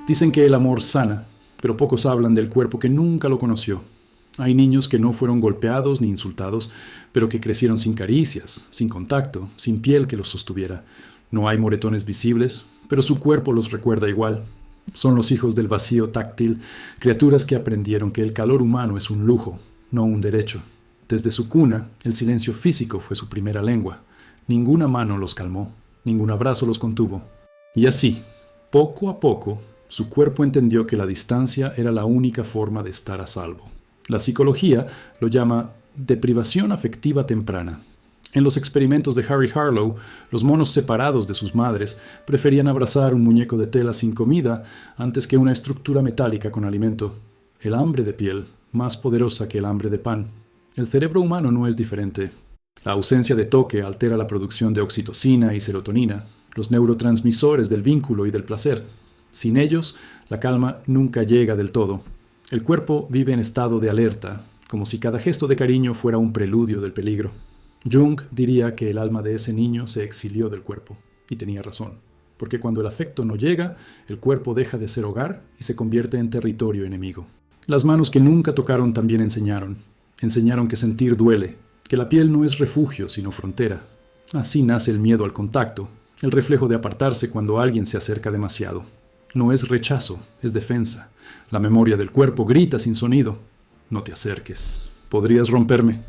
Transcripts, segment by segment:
Dicen que el amor sana, pero pocos hablan del cuerpo que nunca lo conoció. Hay niños que no fueron golpeados ni insultados, pero que crecieron sin caricias, sin contacto, sin piel que los sostuviera. No hay moretones visibles, pero su cuerpo los recuerda igual. Son los hijos del vacío táctil, criaturas que aprendieron que el calor humano es un lujo, no un derecho. Desde su cuna, el silencio físico fue su primera lengua. Ninguna mano los calmó, ningún abrazo los contuvo. Y así, poco a poco, su cuerpo entendió que la distancia era la única forma de estar a salvo. La psicología lo llama deprivación afectiva temprana. En los experimentos de Harry Harlow, los monos separados de sus madres preferían abrazar un muñeco de tela sin comida antes que una estructura metálica con alimento. El hambre de piel, más poderosa que el hambre de pan. El cerebro humano no es diferente. La ausencia de toque altera la producción de oxitocina y serotonina, los neurotransmisores del vínculo y del placer. Sin ellos, la calma nunca llega del todo. El cuerpo vive en estado de alerta, como si cada gesto de cariño fuera un preludio del peligro. Jung diría que el alma de ese niño se exilió del cuerpo, y tenía razón, porque cuando el afecto no llega, el cuerpo deja de ser hogar y se convierte en territorio enemigo. Las manos que nunca tocaron también enseñaron que sentir duele, que la piel no es refugio sino frontera. Así nace el miedo al contacto, el reflejo de apartarse cuando alguien se acerca demasiado. No es rechazo, es defensa. La memoria del cuerpo grita sin sonido. No te acerques, podrías romperme.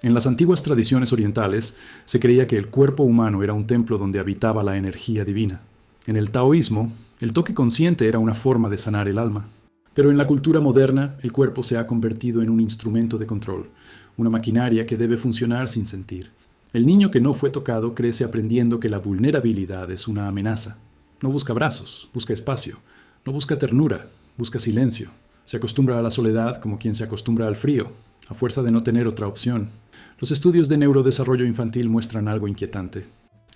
En las antiguas tradiciones orientales se creía que el cuerpo humano era un templo donde habitaba la energía divina. En el taoísmo, el toque consciente era una forma de sanar el alma. Pero en la cultura moderna, el cuerpo se ha convertido en un instrumento de control, una maquinaria que debe funcionar sin sentir. El niño que no fue tocado crece aprendiendo que la vulnerabilidad es una amenaza. No busca abrazos, busca espacio. No busca ternura, busca silencio. Se acostumbra a la soledad como quien se acostumbra al frío, a fuerza de no tener otra opción. Los estudios de neurodesarrollo infantil muestran algo inquietante.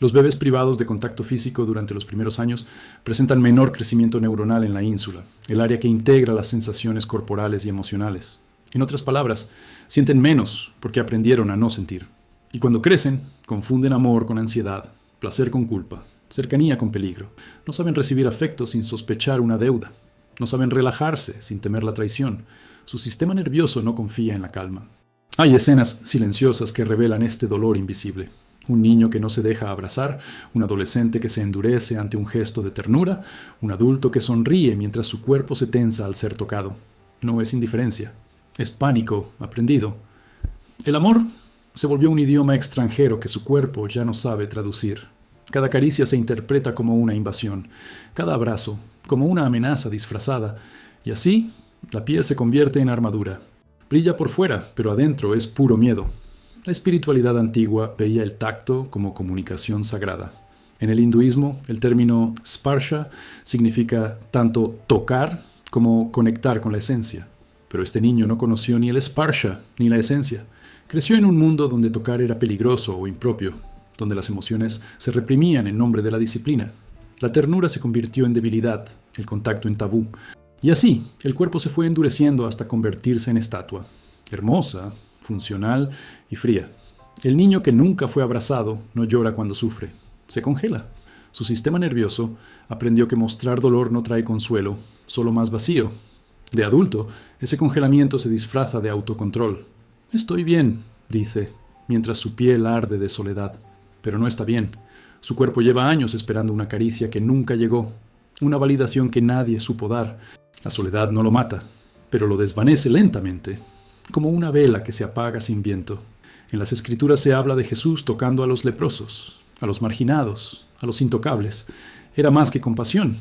Los bebés privados de contacto físico durante los primeros años presentan menor crecimiento neuronal en la ínsula, el área que integra las sensaciones corporales y emocionales. En otras palabras, sienten menos porque aprendieron a no sentir. Y cuando crecen, confunden amor con ansiedad, placer con culpa, cercanía con peligro. No saben recibir afecto sin sospechar una deuda. No saben relajarse sin temer la traición. Su sistema nervioso no confía en la calma. Hay escenas silenciosas que revelan este dolor invisible. Un niño que no se deja abrazar, un adolescente que se endurece ante un gesto de ternura, un adulto que sonríe mientras su cuerpo se tensa al ser tocado. No es indiferencia, es pánico aprendido. El amor se volvió un idioma extranjero que su cuerpo ya no sabe traducir. Cada caricia se interpreta como una invasión, cada abrazo como una amenaza disfrazada, y así la piel se convierte en armadura. Brilla por fuera, pero adentro es puro miedo. La espiritualidad antigua veía el tacto como comunicación sagrada. En el hinduismo, el término sparsha significa tanto tocar como conectar con la esencia. Pero este niño no conoció ni el sparsha ni la esencia. Creció en un mundo donde tocar era peligroso o impropio, donde las emociones se reprimían en nombre de la disciplina. La ternura se convirtió en debilidad, el contacto en tabú. Y así, el cuerpo se fue endureciendo hasta convertirse en estatua, hermosa, funcional y fría. El niño que nunca fue abrazado no llora cuando sufre, se congela. Su sistema nervioso aprendió que mostrar dolor no trae consuelo, solo más vacío. De adulto, ese congelamiento se disfraza de autocontrol. Estoy bien, dice, mientras su piel arde de soledad. Pero no está bien. Su cuerpo lleva años esperando una caricia que nunca llegó, una validación que nadie supo dar. La soledad no lo mata, pero lo desvanece lentamente, como una vela que se apaga sin viento. En las Escrituras se habla de Jesús tocando a los leprosos, a los marginados, a los intocables. Era más que compasión,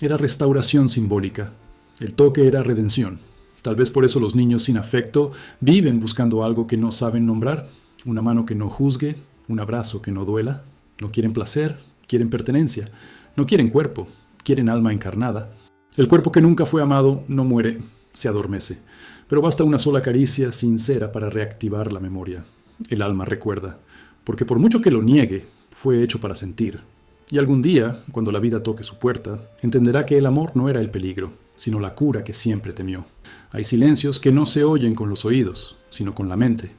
era restauración simbólica. El toque era redención. Tal vez por eso los niños sin afecto viven buscando algo que no saben nombrar, una mano que no juzgue, un abrazo que no duela. No quieren placer, quieren pertenencia. No quieren cuerpo, quieren alma encarnada. El cuerpo que nunca fue amado no muere, se adormece. Pero basta una sola caricia sincera para reactivar la memoria. El alma recuerda, porque por mucho que lo niegue, fue hecho para sentir. Y algún día, cuando la vida toque su puerta, entenderá que el amor no era el peligro, sino la cura que siempre temió. Hay silencios que no se oyen con los oídos, sino con la mente.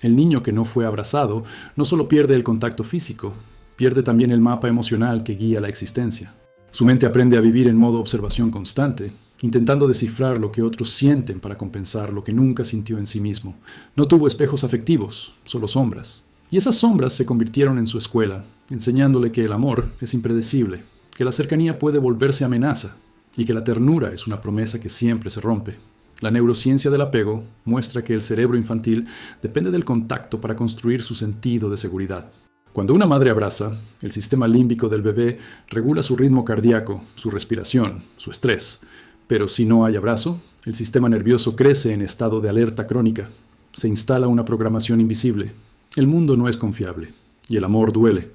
El niño que no fue abrazado no solo pierde el contacto físico, pierde también el mapa emocional que guía la existencia. Su mente aprende a vivir en modo observación constante, intentando descifrar lo que otros sienten para compensar lo que nunca sintió en sí mismo. No tuvo espejos afectivos, solo sombras. Y esas sombras se convirtieron en su escuela, enseñándole que el amor es impredecible, que la cercanía puede volverse amenaza y que la ternura es una promesa que siempre se rompe. La neurociencia del apego muestra que el cerebro infantil depende del contacto para construir su sentido de seguridad. Cuando una madre abraza, el sistema límbico del bebé regula su ritmo cardíaco, su respiración, su estrés. Pero si no hay abrazo, el sistema nervioso crece en estado de alerta crónica. Se instala una programación invisible. El mundo no es confiable y el amor duele.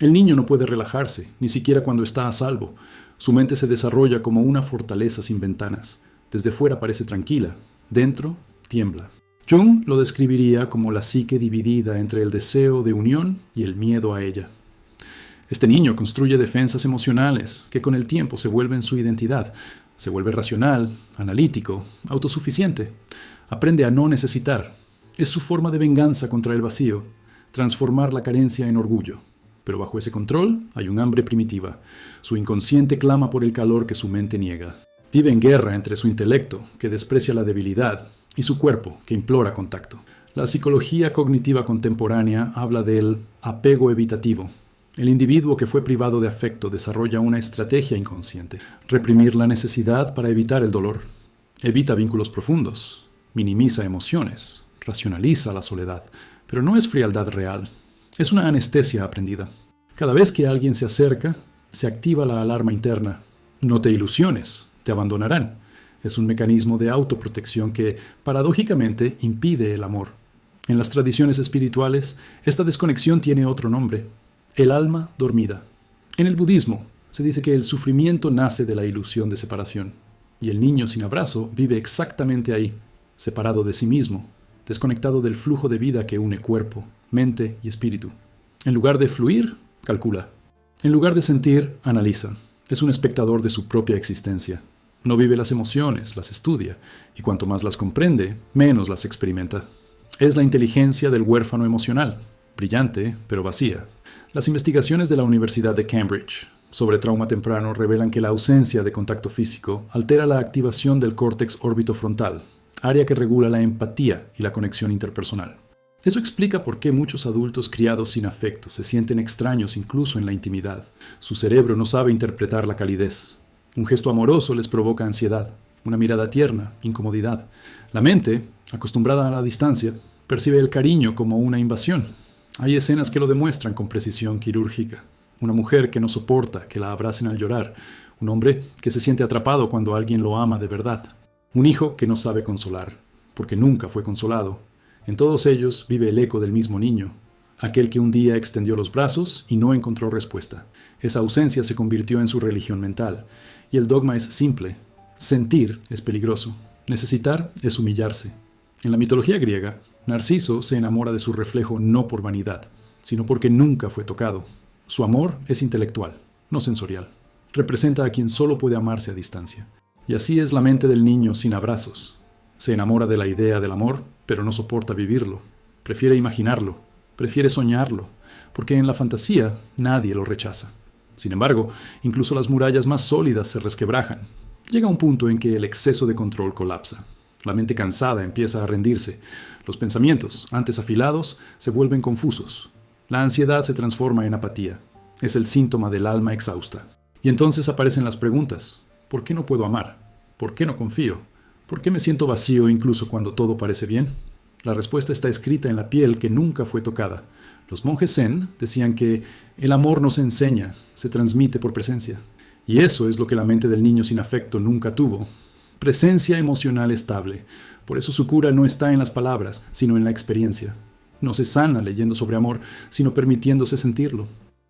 El niño no puede relajarse, ni siquiera cuando está a salvo. Su mente se desarrolla como una fortaleza sin ventanas. Desde fuera parece tranquila, dentro tiembla. Jung lo describiría como la psique dividida entre el deseo de unión y el miedo a ella. Este niño construye defensas emocionales que con el tiempo se vuelven su identidad. Se vuelve racional, analítico, autosuficiente. Aprende a no necesitar. Es su forma de venganza contra el vacío, transformar la carencia en orgullo. Pero bajo ese control hay un hambre primitiva. Su inconsciente clama por el calor que su mente niega. Vive en guerra entre su intelecto, que desprecia la debilidad, y su cuerpo, que implora contacto. La psicología cognitiva contemporánea habla del apego evitativo. El individuo que fue privado de afecto desarrolla una estrategia inconsciente: reprimir la necesidad para evitar el dolor. Evita vínculos profundos, minimiza emociones, racionaliza la soledad, pero no es frialdad real. Es una anestesia aprendida. Cada vez que alguien se acerca, se activa la alarma interna. No te ilusiones, te abandonarán. Es un mecanismo de autoprotección que, paradójicamente, impide el amor. En las tradiciones espirituales, esta desconexión tiene otro nombre: el alma dormida. En el budismo, se dice que el sufrimiento nace de la ilusión de separación, y el niño sin abrazo vive exactamente ahí, separado de sí mismo, desconectado del flujo de vida que une cuerpo, mente y espíritu. En lugar de fluir, calcula. En lugar de sentir, analiza. Es un espectador de su propia existencia. No vive las emociones, las estudia, y cuanto más las comprende, menos las experimenta. Es la inteligencia del huérfano emocional, brillante, pero vacía. Las investigaciones de la Universidad de Cambridge sobre trauma temprano revelan que la ausencia de contacto físico altera la activación del córtex orbitofrontal, área que regula la empatía y la conexión interpersonal. Eso explica por qué muchos adultos criados sin afecto se sienten extraños incluso en la intimidad. Su cerebro no sabe interpretar la calidez. Un gesto amoroso les provoca ansiedad, una mirada tierna, incomodidad. La mente, acostumbrada a la distancia, percibe el cariño como una invasión. Hay escenas que lo demuestran con precisión quirúrgica. Una mujer que no soporta que la abracen al llorar. Un hombre que se siente atrapado cuando alguien lo ama de verdad. Un hijo que no sabe consolar, porque nunca fue consolado. En todos ellos vive el eco del mismo niño, aquel que un día extendió los brazos y no encontró respuesta. Esa ausencia se convirtió en su religión mental. Y el dogma es simple: sentir es peligroso, necesitar es humillarse. En la mitología griega, Narciso se enamora de su reflejo no por vanidad, sino porque nunca fue tocado. Su amor es intelectual, no sensorial. Representa a quien solo puede amarse a distancia. Y así es la mente del niño sin abrazos. Se enamora de la idea del amor, pero no soporta vivirlo. Prefiere imaginarlo, prefiere soñarlo, porque en la fantasía nadie lo rechaza. Sin embargo, incluso las murallas más sólidas se resquebrajan. Llega un punto en que el exceso de control colapsa. La mente cansada empieza a rendirse. Los pensamientos, antes afilados, se vuelven confusos. La ansiedad se transforma en apatía. Es el síntoma del alma exhausta. Y entonces aparecen las preguntas: ¿por qué no puedo amar? ¿Por qué no confío? ¿Por qué me siento vacío incluso cuando todo parece bien? La respuesta está escrita en la piel que nunca fue tocada. Los monjes zen decían que el amor no se enseña, se transmite por presencia. Y eso es lo que la mente del niño sin afecto nunca tuvo. Presencia emocional estable. Por eso su cura no está en las palabras, sino en la experiencia. No se sana leyendo sobre amor, sino permitiéndose sentirlo.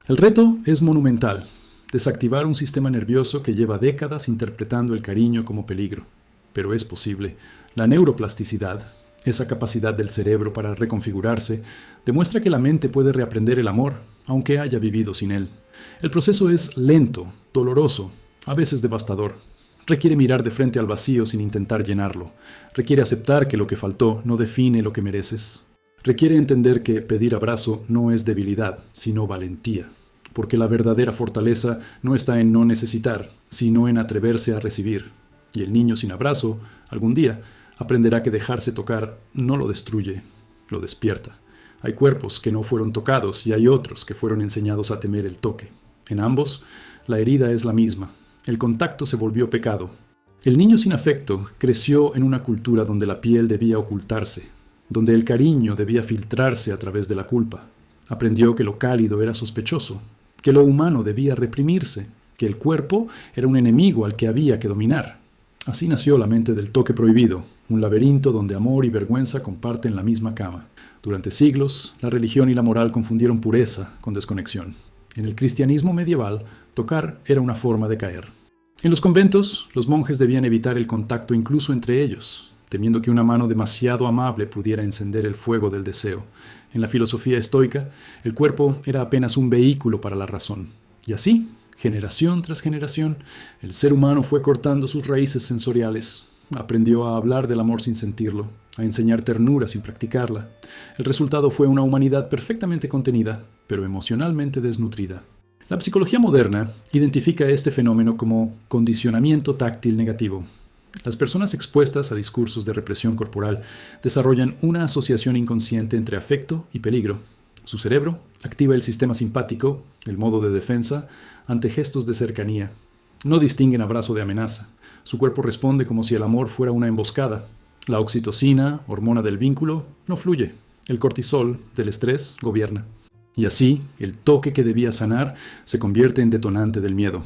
El reto es monumental: desactivar un sistema nervioso que lleva décadas interpretando el cariño como peligro. Pero es posible. La neuroplasticidad, esa capacidad del cerebro para reconfigurarse, demuestra que la mente puede reaprender el amor, aunque haya vivido sin él. El proceso es lento, doloroso, a veces devastador. Requiere mirar de frente al vacío sin intentar llenarlo. Requiere aceptar que lo que faltó no define lo que mereces. Requiere entender que pedir abrazo no es debilidad, sino valentía. porque la verdadera fortaleza no está en no necesitar, sino en atreverse a recibir. Y el niño sin abrazo, algún día, aprenderá que dejarse tocar no lo destruye, lo despierta. Hay cuerpos que no fueron tocados y hay otros que fueron enseñados a temer el toque. En ambos, la herida es la misma. El contacto se volvió pecado. El niño sin afecto creció en una cultura donde la piel debía ocultarse, donde el cariño debía filtrarse a través de la culpa. Aprendió que lo cálido era sospechoso, que lo humano debía reprimirse, que el cuerpo era un enemigo al que había que dominar. Así nació la mente del toque prohibido, un laberinto donde amor y vergüenza comparten la misma cama. Durante siglos, la religión y la moral confundieron pureza con desconexión. En el cristianismo medieval, tocar era una forma de caer. En los conventos, los monjes debían evitar el contacto incluso entre ellos, temiendo que una mano demasiado amable pudiera encender el fuego del deseo. En la filosofía estoica, el cuerpo era apenas un vehículo para la razón. Y así, generación tras generación, el ser humano fue cortando sus raíces sensoriales. Aprendió a hablar del amor sin sentirlo, a enseñar ternura sin practicarla. El resultado fue una humanidad perfectamente contenida, pero emocionalmente desnutrida. La psicología moderna identifica este fenómeno como condicionamiento táctil negativo. Las personas expuestas a discursos de represión corporal desarrollan una asociación inconsciente entre afecto y peligro. Su cerebro activa el sistema simpático, el modo de defensa, ante gestos de cercanía. No distinguen abrazo de amenaza. Su cuerpo responde como si el amor fuera una emboscada. La oxitocina, hormona del vínculo, no fluye. El cortisol, del estrés, gobierna. Y así, el toque que debía sanar se convierte en detonante del miedo.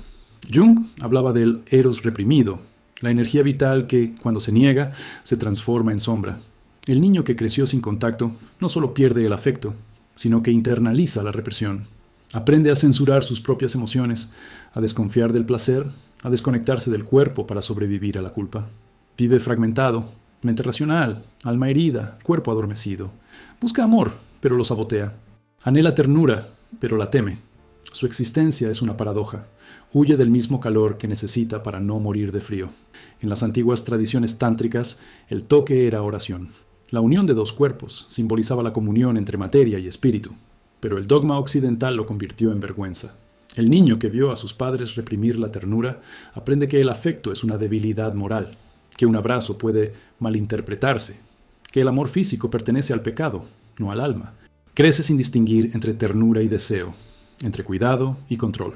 Jung hablaba del eros reprimido, la energía vital que, cuando se niega, se transforma en sombra. El niño que creció sin contacto no solo pierde el afecto, sino que internaliza la represión. Aprende a censurar sus propias emociones, a desconfiar del placer, a desconectarse del cuerpo para sobrevivir a la culpa. Vive fragmentado, mente racional, alma herida, cuerpo adormecido. Busca amor, pero lo sabotea. Anhela ternura, pero la teme. Su existencia es una paradoja. Huye del mismo calor que necesita para no morir de frío. En las antiguas tradiciones tántricas, el toque era oración. La unión de dos cuerpos simbolizaba la comunión entre materia y espíritu, pero el dogma occidental lo convirtió en vergüenza. El niño que vio a sus padres reprimir la ternura aprende que el afecto es una debilidad moral, que un abrazo puede malinterpretarse, que el amor físico pertenece al pecado, no al alma. Crece sin distinguir entre ternura y deseo, entre cuidado y control.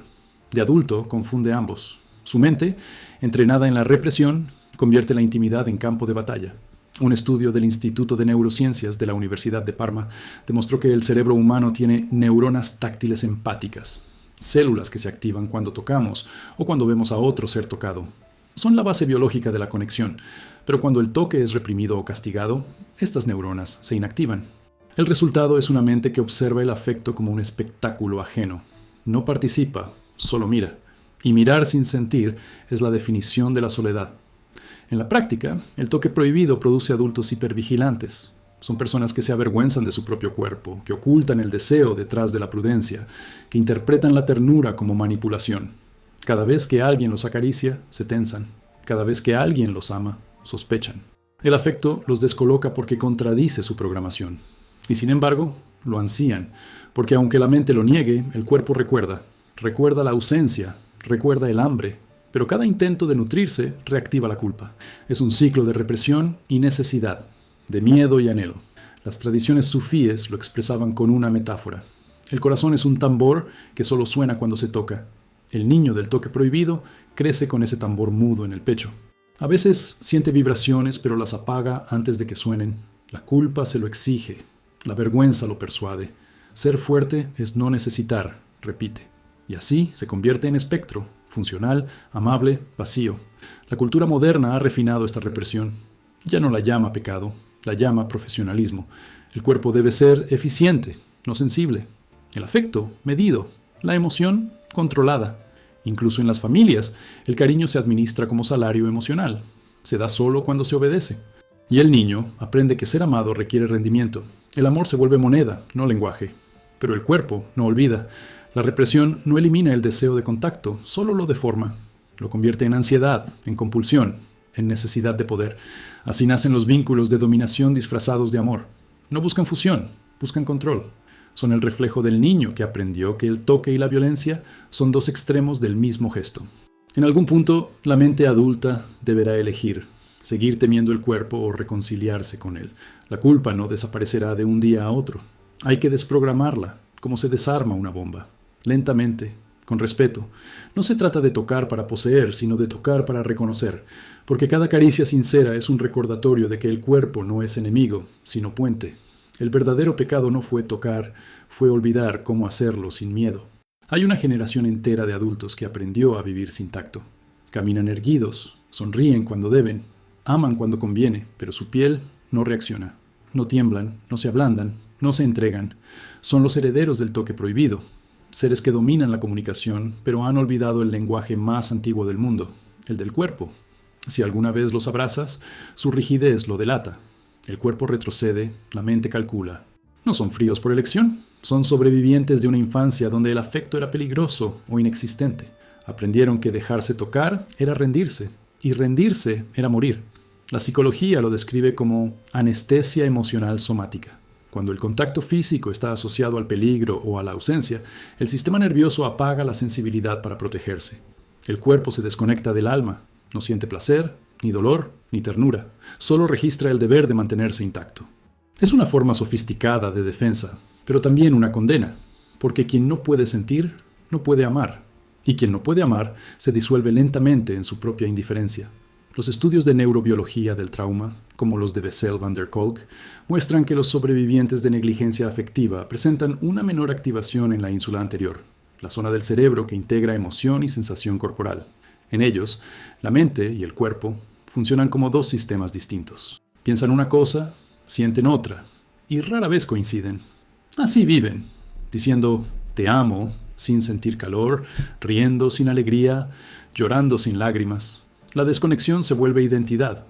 De adulto confunde ambos. Su mente, entrenada en la represión, convierte la intimidad en campo de batalla. Un estudio del Instituto de Neurociencias de la Universidad de Parma demostró que el cerebro humano tiene neuronas táctiles empáticas, células que se activan cuando tocamos o cuando vemos a otro ser tocado. Son la base biológica de la conexión, pero cuando el toque es reprimido o castigado, estas neuronas se inactivan. El resultado es una mente que observa el afecto como un espectáculo ajeno. No participa, solo mira. Y mirar sin sentir es la definición de la soledad. En la práctica, el toque prohibido produce adultos hipervigilantes. Son personas que se avergüenzan de su propio cuerpo, que ocultan el deseo detrás de la prudencia, que interpretan la ternura como manipulación. Cada vez que alguien los acaricia, se tensan. Cada vez que alguien los ama, sospechan. El afecto los descoloca porque contradice su programación. Y sin embargo, lo ansían, porque aunque la mente lo niegue, el cuerpo recuerda. Recuerda la ausencia, recuerda el hambre, pero cada intento de nutrirse reactiva la culpa. Es un ciclo de represión y necesidad, de miedo y anhelo. Las tradiciones sufíes lo expresaban con una metáfora. El corazón es un tambor que solo suena cuando se toca. El niño del toque prohibido crece con ese tambor mudo en el pecho. A veces siente vibraciones, pero las apaga antes de que suenen. La culpa se lo exige. La vergüenza lo persuade. Ser fuerte es no necesitar, repite. Y así se convierte en espectro, funcional, amable, vacío. La cultura moderna ha refinado esta represión. Ya no la llama pecado, la llama profesionalismo. El cuerpo debe ser eficiente, no sensible. El afecto, medido. La emoción, controlada. Incluso en las familias, el cariño se administra como salario emocional. Se da solo cuando se obedece. Y el niño aprende que ser amado requiere rendimiento. El amor se vuelve moneda, no lenguaje. Pero el cuerpo no olvida. La represión no elimina el deseo de contacto, solo lo deforma. Lo convierte en ansiedad, en compulsión, en necesidad de poder. Así nacen los vínculos de dominación disfrazados de amor. No buscan fusión, buscan control. Son el reflejo del niño que aprendió que el toque y la violencia son dos extremos del mismo gesto. En algún punto, la mente adulta deberá elegir, seguir temiendo el cuerpo o reconciliarse con él. La culpa no desaparecerá de un día a otro. Hay que desprogramarla, como se desarma una bomba. Lentamente, con respeto. No se trata de tocar para poseer, sino de tocar para reconocer, porque cada caricia sincera es un recordatorio de que el cuerpo no es enemigo, sino puente. El verdadero pecado no fue tocar, fue olvidar cómo hacerlo sin miedo. Hay una generación entera de adultos que aprendió a vivir sin tacto. Caminan erguidos, sonríen cuando deben, aman cuando conviene, pero su piel no reacciona. No tiemblan, no se ablandan, no se entregan. Son los herederos del toque prohibido. Seres que dominan la comunicación, pero han olvidado el lenguaje más antiguo del mundo, el del cuerpo. Si alguna vez los abrazas, su rigidez lo delata. El cuerpo retrocede, la mente calcula. No son fríos por elección, son sobrevivientes de una infancia donde el afecto era peligroso o inexistente. Aprendieron que dejarse tocar era rendirse, y rendirse era morir. La psicología lo describe como anestesia emocional somática. Cuando el contacto físico está asociado al peligro o a la ausencia, el sistema nervioso apaga la sensibilidad para protegerse. El cuerpo se desconecta del alma, no siente placer, ni dolor, ni ternura, solo registra el deber de mantenerse intacto. Es una forma sofisticada de defensa, pero también una condena, porque quien no puede sentir, no puede amar, y quien no puede amar se disuelve lentamente en su propia indiferencia. Los estudios de neurobiología del trauma, como los de Bessel-van der Kolk, muestran que los sobrevivientes de negligencia afectiva presentan una menor activación en la ínsula anterior, la zona del cerebro que integra emoción y sensación corporal. En ellos, la mente y el cuerpo funcionan como dos sistemas distintos. Piensan una cosa, sienten otra, y rara vez coinciden. Así viven, diciendo «te amo» sin sentir calor, riendo sin alegría, llorando sin lágrimas. La desconexión se vuelve identidad.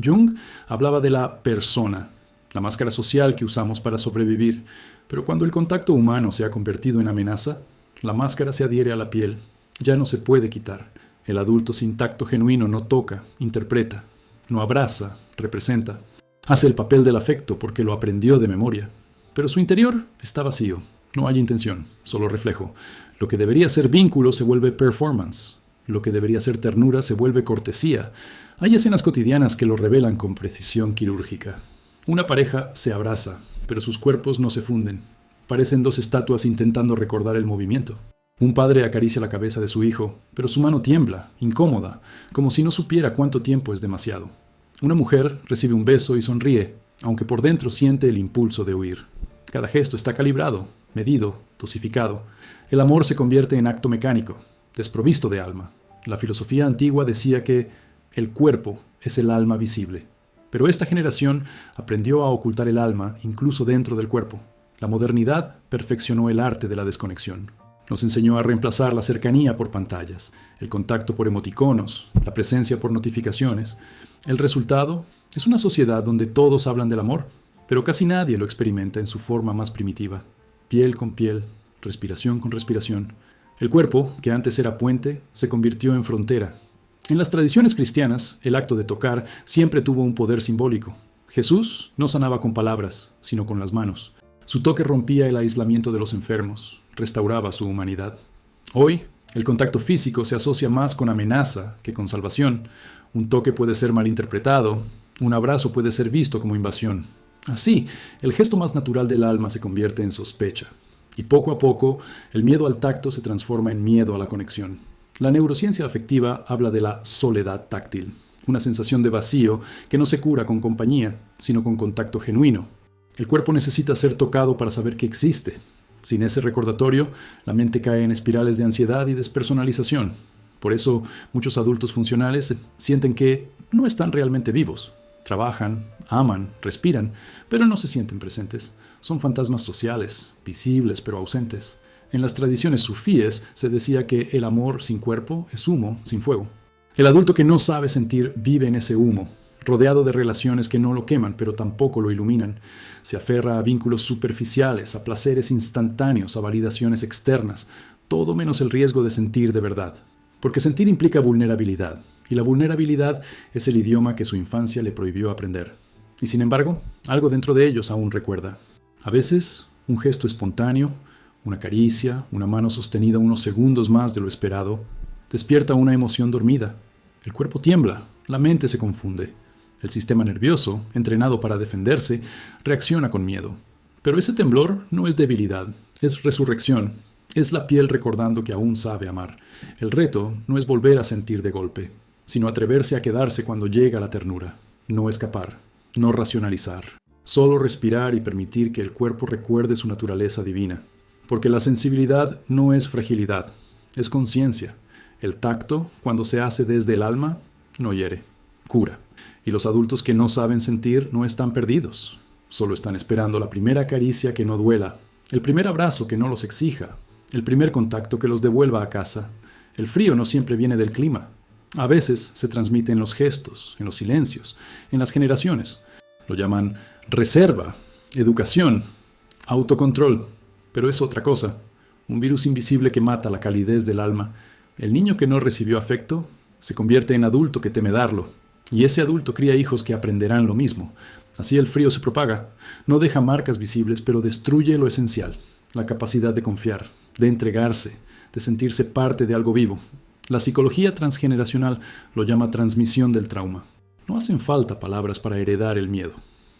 Jung hablaba de la persona, la máscara social que usamos para sobrevivir, pero cuando el contacto humano se ha convertido en amenaza, la máscara se adhiere a la piel, ya no se puede quitar. El adulto sin tacto genuino no toca, interpreta, no abraza, representa. Hace el papel del afecto porque lo aprendió de memoria, pero su interior está vacío, no hay intención, solo reflejo. Lo que debería ser vínculo se vuelve performance. Lo que debería ser ternura se vuelve cortesía. Hay escenas cotidianas que lo revelan con precisión quirúrgica. Una pareja se abraza, pero sus cuerpos no se funden. Parecen dos estatuas intentando recordar el movimiento. Un padre acaricia la cabeza de su hijo, pero su mano tiembla, incómoda, como si no supiera cuánto tiempo es demasiado. Una mujer recibe un beso y sonríe, aunque por dentro siente el impulso de huir. Cada gesto está calibrado, medido, dosificado. El amor se convierte en acto mecánico, desprovisto de alma. La filosofía antigua decía que el cuerpo es el alma visible. Pero esta generación aprendió a ocultar el alma incluso dentro del cuerpo. La modernidad perfeccionó el arte de la desconexión. Nos enseñó a reemplazar la cercanía por pantallas, el contacto por emoticonos, la presencia por notificaciones. El resultado es una sociedad donde todos hablan del amor, pero casi nadie lo experimenta en su forma más primitiva. Piel con piel, respiración con respiración. El cuerpo, que antes era puente, se convirtió en frontera. En las tradiciones cristianas, el acto de tocar siempre tuvo un poder simbólico. Jesús no sanaba con palabras, sino con las manos. Su toque rompía el aislamiento de los enfermos, restauraba su humanidad. Hoy, el contacto físico se asocia más con amenaza que con salvación. Un toque puede ser malinterpretado, un abrazo puede ser visto como invasión. Así, el gesto más natural del alma se convierte en sospecha. Y poco a poco, el miedo al tacto se transforma en miedo a la conexión. La neurociencia afectiva habla de la soledad táctil, una sensación de vacío que no se cura con compañía, sino con contacto genuino. El cuerpo necesita ser tocado para saber que existe. Sin ese recordatorio, la mente cae en espirales de ansiedad y despersonalización. Por eso, muchos adultos funcionales sienten que no están realmente vivos. Trabajan, aman, respiran, pero no se sienten presentes. Son fantasmas sociales, visibles pero ausentes. En las tradiciones sufíes se decía que el amor sin cuerpo es humo sin fuego. El adulto que no sabe sentir vive en ese humo, rodeado de relaciones que no lo queman pero tampoco lo iluminan. Se aferra a vínculos superficiales, a placeres instantáneos, a validaciones externas, todo menos el riesgo de sentir de verdad. Porque sentir implica vulnerabilidad, y la vulnerabilidad es el idioma que su infancia le prohibió aprender. Y sin embargo, algo dentro de ellos aún recuerda. A veces, Un gesto espontáneo, una caricia, una mano sostenida unos segundos más de lo esperado, despierta una emoción dormida. El cuerpo tiembla, la mente se confunde. El sistema nervioso, entrenado para defenderse, reacciona con miedo. Pero ese temblor no es debilidad, es resurrección. Es la piel recordando que aún sabe amar. El reto no es volver a sentir de golpe, sino atreverse a quedarse cuando llega la ternura. No escapar, no racionalizar. Solo respirar y permitir que el cuerpo recuerde su naturaleza divina. Porque la sensibilidad no es fragilidad, es conciencia. El tacto, cuando se hace desde el alma, no hiere, cura. Y los adultos que no saben sentir no están perdidos. Solo están esperando la primera caricia que no duela, el primer abrazo que no los exija, el primer contacto que los devuelva a casa. El frío no siempre viene del clima. A veces se transmite en los gestos, en los silencios, en las generaciones. Lo llaman reserva, educación, autocontrol. Pero es otra cosa, un virus invisible que mata la calidez del alma. El niño que no recibió afecto se convierte en adulto que teme darlo. Y ese adulto cría hijos que aprenderán lo mismo. Así el frío se propaga. No deja marcas visibles, pero destruye lo esencial. La capacidad de confiar, de entregarse, de sentirse parte de algo vivo. La psicología transgeneracional lo llama transmisión del trauma. No hacen falta palabras para heredar el miedo.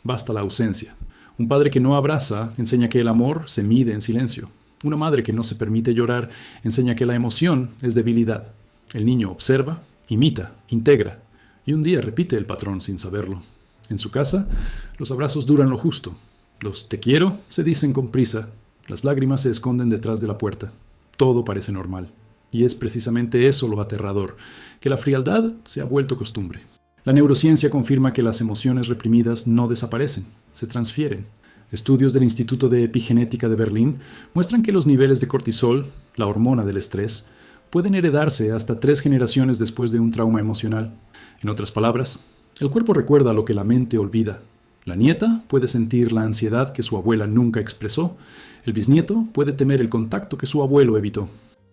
Basta la ausencia. Un padre que no abraza enseña que el amor se mide en silencio. Una madre que no se permite llorar enseña que la emoción es debilidad. El niño observa, imita, integra. Y un día repite el patrón sin saberlo. En su casa, los abrazos duran lo justo. Los te quiero se dicen con prisa. Las lágrimas se esconden detrás de la puerta. Todo parece normal. Y es precisamente eso lo aterrador, que la frialdad se ha vuelto costumbre. La neurociencia confirma que las emociones reprimidas no desaparecen, se transfieren. Estudios del Instituto de Epigenética de Berlín muestran que los niveles de cortisol, la hormona del estrés, pueden heredarse hasta 3 generaciones después de un trauma emocional. En otras palabras, el cuerpo recuerda lo que la mente olvida. La nieta puede sentir la ansiedad que su abuela nunca expresó. El bisnieto puede temer el contacto que su abuelo evitó.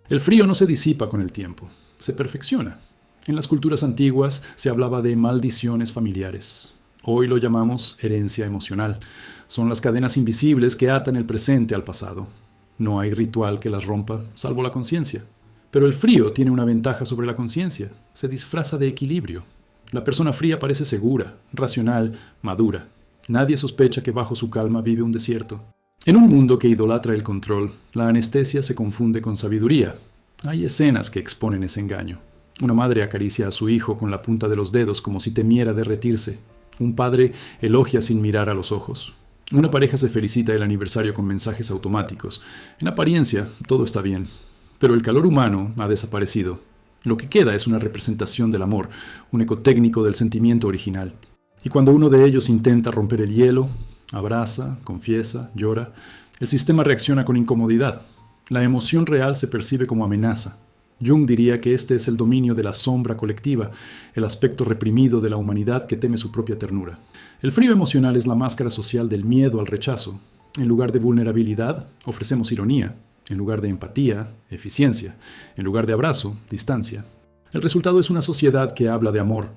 El frío no se disipa con el tiempo, se perfecciona. En las culturas antiguas se hablaba de maldiciones familiares. Hoy lo llamamos herencia emocional. Son las cadenas invisibles que atan el presente al pasado. No hay ritual que las rompa, salvo la conciencia. Pero el frío tiene una ventaja sobre la conciencia. Se disfraza de equilibrio. La persona fría parece segura, racional, madura. Nadie sospecha que bajo su calma vive un desierto. En un mundo que idolatra el control, la anestesia se confunde con sabiduría. Hay escenas que exponen ese engaño. Una madre acaricia a su hijo con la punta de los dedos como si temiera derretirse. Un padre elogia sin mirar a los ojos. Una pareja se felicita el aniversario con mensajes automáticos. En apariencia, todo está bien. Pero el calor humano ha desaparecido. Lo que queda es una representación del amor, un eco técnico del sentimiento original. Y cuando uno de ellos intenta romper el hielo, abraza, confiesa, llora, el sistema reacciona con incomodidad. La emoción real se percibe como amenaza. Jung diría que este es el dominio de la sombra colectiva, el aspecto reprimido de la humanidad que teme su propia ternura. El frío emocional es la máscara social del miedo al rechazo. En lugar de vulnerabilidad, ofrecemos ironía. En lugar de empatía, eficiencia. En lugar de abrazo, distancia. El resultado es una sociedad que habla de amor,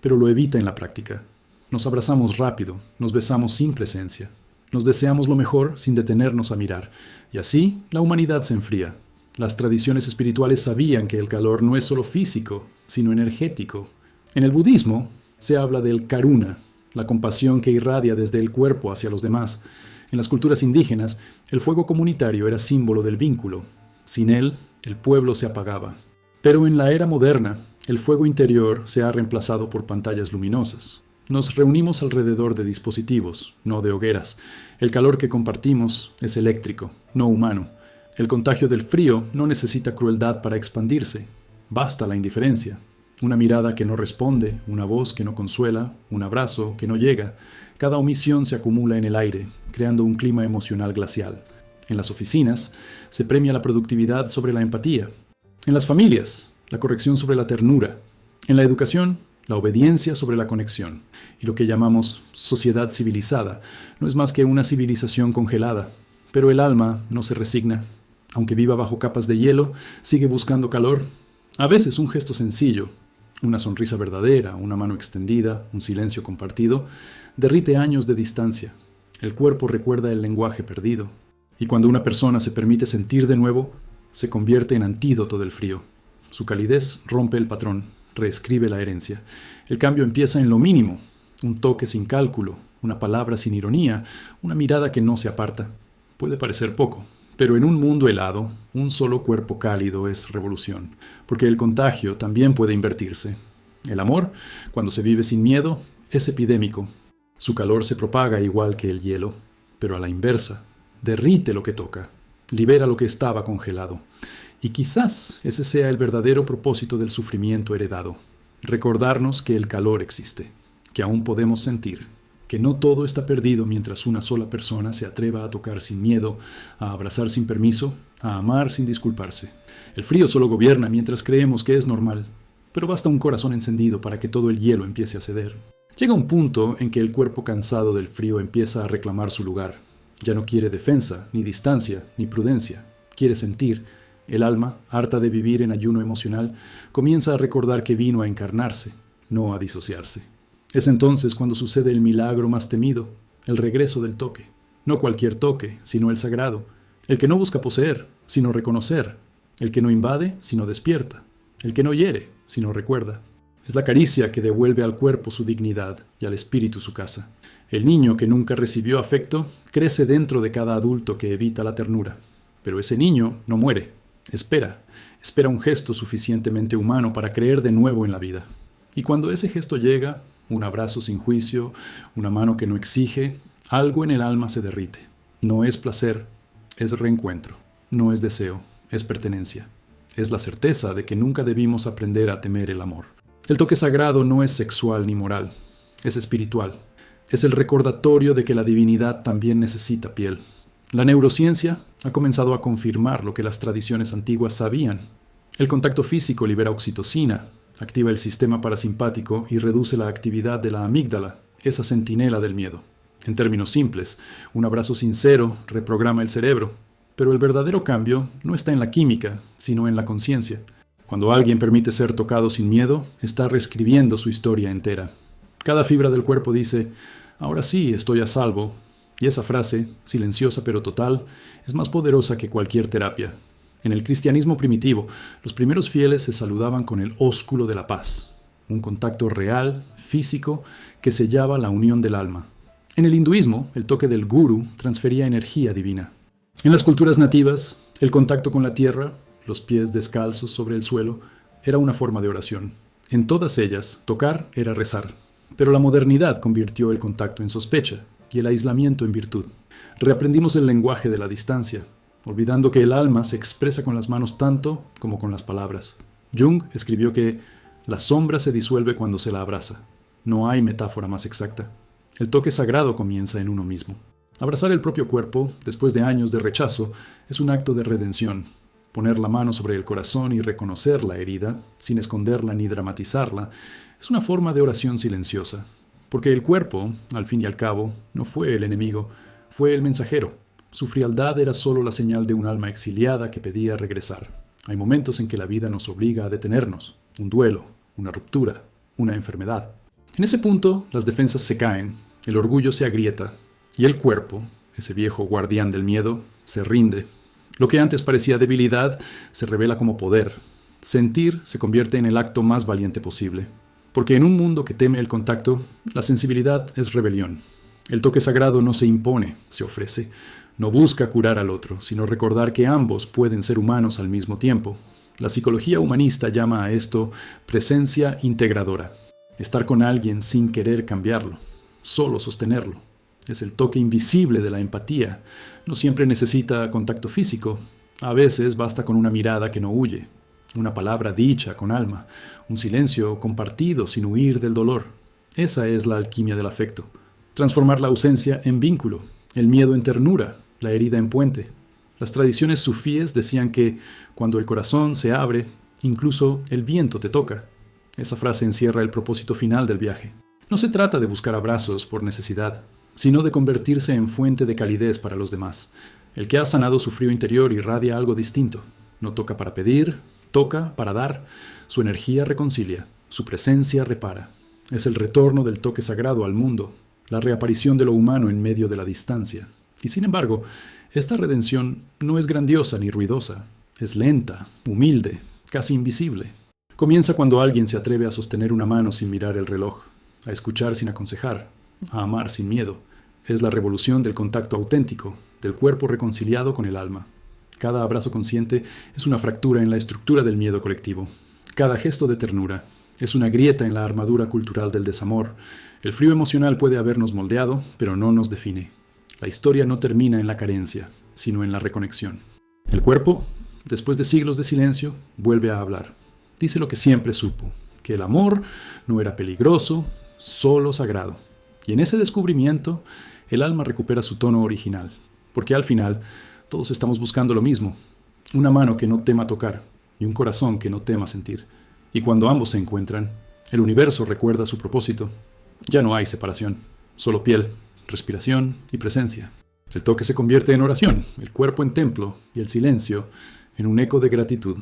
pero lo evita en la práctica. Nos abrazamos rápido, nos besamos sin presencia. Nos deseamos lo mejor sin detenernos a mirar. Y así, la humanidad se enfría. Las tradiciones espirituales sabían que el calor no es solo físico, sino energético. En el budismo se habla del karuna, la compasión que irradia desde el cuerpo hacia los demás. En las culturas indígenas, el fuego comunitario era símbolo del vínculo. Sin él, el pueblo se apagaba. Pero en la era moderna, el fuego interior se ha reemplazado por pantallas luminosas. Nos reunimos alrededor de dispositivos, no de hogueras. El calor que compartimos es eléctrico, no humano. El contagio del frío no necesita crueldad para expandirse. Basta la indiferencia. Una mirada que no responde, una voz que no consuela, un abrazo que no llega. Cada omisión se acumula en el aire, creando un clima emocional glacial. En las oficinas se premia la productividad sobre la empatía. En las familias, la corrección sobre la ternura. En la educación, la obediencia sobre la conexión. Y lo que llamamos sociedad civilizada no es más que una civilización congelada. Pero el alma no se resigna. Aunque viva bajo capas de hielo, sigue buscando calor. A veces un gesto sencillo, una sonrisa verdadera, una mano extendida, un silencio compartido, derrite años de distancia. El cuerpo recuerda el lenguaje perdido. Y cuando una persona se permite sentir de nuevo, se convierte en antídoto del frío. Su calidez rompe el patrón, reescribe la herencia. El cambio empieza en lo mínimo, un toque sin cálculo, una palabra sin ironía, una mirada que no se aparta. Puede parecer poco, pero en un mundo helado, un solo cuerpo cálido es revolución, porque el contagio también puede invertirse. El amor, cuando se vive sin miedo, es epidémico. Su calor se propaga igual que el hielo, pero a la inversa, derrite lo que toca, libera lo que estaba congelado. Y quizás ese sea el verdadero propósito del sufrimiento heredado, recordarnos que el calor existe, que aún podemos sentir, que no todo está perdido mientras una sola persona se atreva a tocar sin miedo, a abrazar sin permiso, a amar sin disculparse. El frío solo gobierna mientras creemos que es normal, pero basta un corazón encendido para que todo el hielo empiece a ceder. Llega un punto en que el cuerpo cansado del frío empieza a reclamar su lugar. Ya no quiere defensa, ni distancia, ni prudencia. Quiere sentir. El alma, harta de vivir en ayuno emocional, comienza a recordar que vino a encarnarse, no a disociarse. Es entonces cuando sucede el milagro más temido, el regreso del toque. No cualquier toque, sino el sagrado. El que no busca poseer, sino reconocer. El que no invade, sino despierta. El que no hiere, sino recuerda. Es la caricia que devuelve al cuerpo su dignidad y al espíritu su casa. El niño que nunca recibió afecto crece dentro de cada adulto que evita la ternura. Pero ese niño no muere. Espera un gesto suficientemente humano para creer de nuevo en la vida. Y cuando ese gesto llega, un abrazo sin juicio, una mano que no exige, algo en el alma se derrite. No es placer, es reencuentro. No es deseo, es pertenencia. Es la certeza de que nunca debimos aprender a temer el amor. El toque sagrado no es sexual ni moral, es espiritual. Es el recordatorio de que la divinidad también necesita piel. La neurociencia ha comenzado a confirmar lo que las tradiciones antiguas sabían. El contacto físico libera oxitocina, activa el sistema parasimpático y reduce la actividad de la amígdala, esa centinela del miedo. En términos simples, un abrazo sincero reprograma el cerebro, pero el verdadero cambio no está en la química, sino en la conciencia. Cuando alguien permite ser tocado sin miedo, está reescribiendo su historia entera. Cada fibra del cuerpo dice, ahora sí, estoy a salvo. Y esa frase, silenciosa pero total, es más poderosa que cualquier terapia. En el cristianismo primitivo, los primeros fieles se saludaban con el ósculo de la paz, un contacto real, físico, que sellaba la unión del alma. En el hinduismo, el toque del gurú transfería energía divina. En las culturas nativas, el contacto con la tierra, los pies descalzos sobre el suelo, era una forma de oración. En todas ellas, tocar era rezar. Pero la modernidad convirtió el contacto en sospecha y el aislamiento en virtud. Reaprendimos el lenguaje de la distancia, olvidando que el alma se expresa con las manos tanto como con las palabras. Jung escribió que la sombra se disuelve cuando se la abraza. No hay metáfora más exacta. El toque sagrado comienza en uno mismo. Abrazar el propio cuerpo, después de años de rechazo, es un acto de redención. Poner la mano sobre el corazón y reconocer la herida, sin esconderla ni dramatizarla, es una forma de oración silenciosa. Porque el cuerpo, al fin y al cabo, no fue el enemigo, fue el mensajero. Su frialdad era solo la señal de un alma exiliada que pedía regresar. Hay momentos en que la vida nos obliga a detenernos. Un duelo, una ruptura, una enfermedad. En ese punto, las defensas se caen, el orgullo se agrieta, y el cuerpo, ese viejo guardián del miedo, se rinde. Lo que antes parecía debilidad se revela como poder. Sentir se convierte en el acto más valiente posible. Porque en un mundo que teme el contacto, la sensibilidad es rebelión. El toque sagrado no se impone, se ofrece. No busca curar al otro, sino recordar que ambos pueden ser humanos al mismo tiempo. La psicología humanista llama a esto presencia integradora. Estar con alguien sin querer cambiarlo, solo sostenerlo. Es el toque invisible de la empatía. No siempre necesita contacto físico. A veces basta con una mirada que no huye. Una palabra dicha con alma, un silencio compartido sin huir del dolor. Esa es la alquimia del afecto. Transformar la ausencia en vínculo, el miedo en ternura, la herida en puente. Las tradiciones sufíes decían que cuando el corazón se abre, incluso el viento te toca. Esa frase encierra el propósito final del viaje. No se trata de buscar abrazos por necesidad, sino de convertirse en fuente de calidez para los demás. El que ha sanado su frío interior irradia algo distinto. No toca para pedir, toca para dar. Su energía reconcilia, su presencia repara. Es el retorno del toque sagrado al mundo, la reaparición de lo humano en medio de la distancia. Y sin embargo, Esta redención no es grandiosa ni ruidosa, es lenta, humilde, casi invisible. Comienza cuando alguien se atreve a sostener una mano sin mirar el reloj, a escuchar sin aconsejar, a amar sin miedo. Es la revolución del contacto auténtico, del cuerpo reconciliado con el alma. Cada abrazo consciente es una fractura en la estructura del miedo colectivo. Cada gesto de ternura es una grieta en la armadura cultural del desamor. El frío emocional puede habernos moldeado, pero no nos define. La historia no termina en la carencia, sino en la reconexión. El cuerpo, después de siglos de silencio, vuelve a hablar. Dice lo que siempre supo, que el amor no era peligroso, solo sagrado. Y en ese descubrimiento, el alma recupera su tono original, porque al final todos estamos buscando lo mismo, una mano que no tema tocar y un corazón que no tema sentir. Y cuando ambos se encuentran, el universo recuerda su propósito. Ya no hay separación, solo piel, respiración y presencia. El toque se convierte en oración, el cuerpo en templo y el silencio en un eco de gratitud.